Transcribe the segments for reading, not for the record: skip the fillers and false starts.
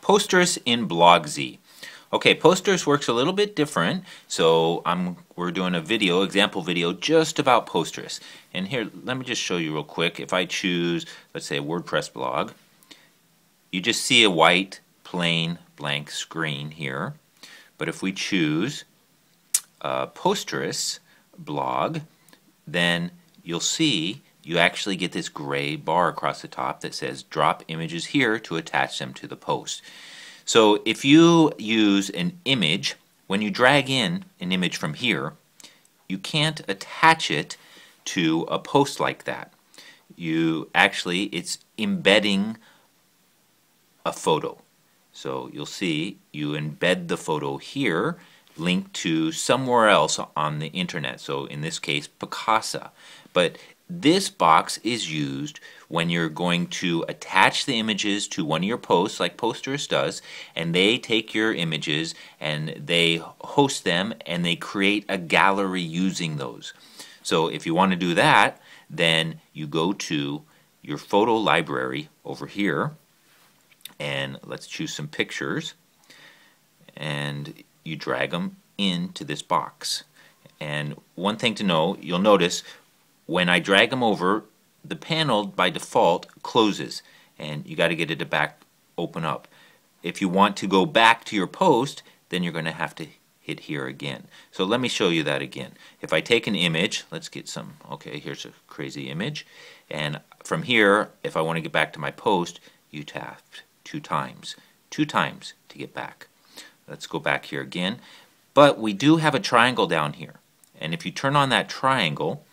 Posterous in Blogsy. Okay, Posterous works a little bit different, so we're doing a video, example video, just about Posterous. And here, let me just show you real quick. If I choose, let's say, a WordPress blog, you just see a white, plain, blank screen here. But if we choose a Posterous blog, then you'll see you actually get this gray bar across the top that says drop images here to attach them to the post. So if you use an image, when you drag in an image from here, you can't attach it to a post like that. It's embedding a photo. So you'll see you embed the photo here, linked to somewhere else on the internet. So in this case, Picasa. But this box is used when you're going to attach the images to one of your posts, like Posterous does, and they take your images and they host them and they create a gallery using those. So if you want to do that, then you go to your photo library over here, and let's choose some pictures, and you drag them into this box. And one thing to know, you'll notice when I drag them over, the panel by default closes, and you got to get it to open up. If you want to go back to your post, then you're going to have to hit here again. So let me show you that again. If I take an image, let's get some, okay, here's a crazy image, and from here, if I want to get back to my post, you tap two times to get back. Let's go back here again. But we do have a triangle down here, and if you turn on that triangle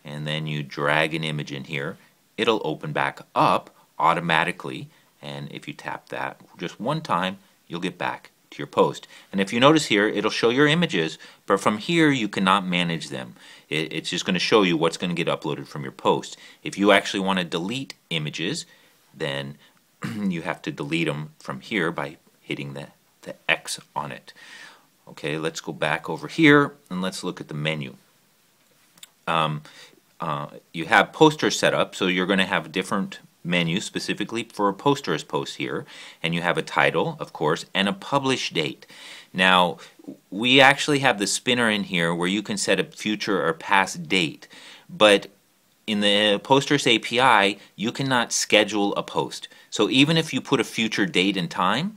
and then you drag an image in here, it'll open back up automatically, and if you tap that just one time, you'll get back to your post. And if you notice here, it'll show your images, but from here you cannot manage them. It's just going to show you what's going to get uploaded from your post. If you actually want to delete images, then you have to delete them from here by hitting the X on it. Okay, let's go back over here and let's look at the menu. You have posters set up, so you're going to have a different menu specifically for a Posterous post here, and you have a title, of course, and a publish date. Now, we actually have the spinner in here where you can set a future or past date, but in the Posterous API, you cannot schedule a post. So even if you put a future date and time,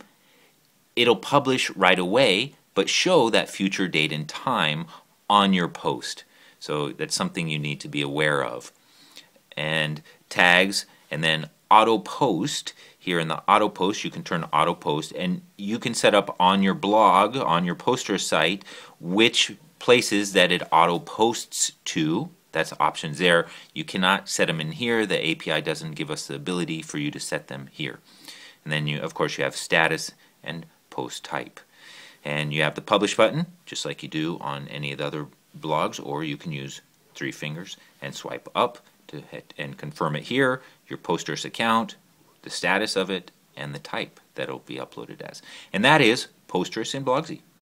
it'll publish right away, but show that future date and time on your post. So that's something you need to be aware of. And tags, and then auto post. Here in the auto post, you can turn auto post, and you can set up on your blog, on your Posterous site, which places that it auto posts to. That's options there. You cannot set them in here. The API doesn't give us the ability for you to set them here. And then of course you have status and post type. And you have the publish button, just like you do on any of the other blogs, or you can use 3 fingers and swipe up to hit and confirm it here, your Posterous account, the status of it, and the type that it'll be uploaded as. And that is Posterous in Blogsy.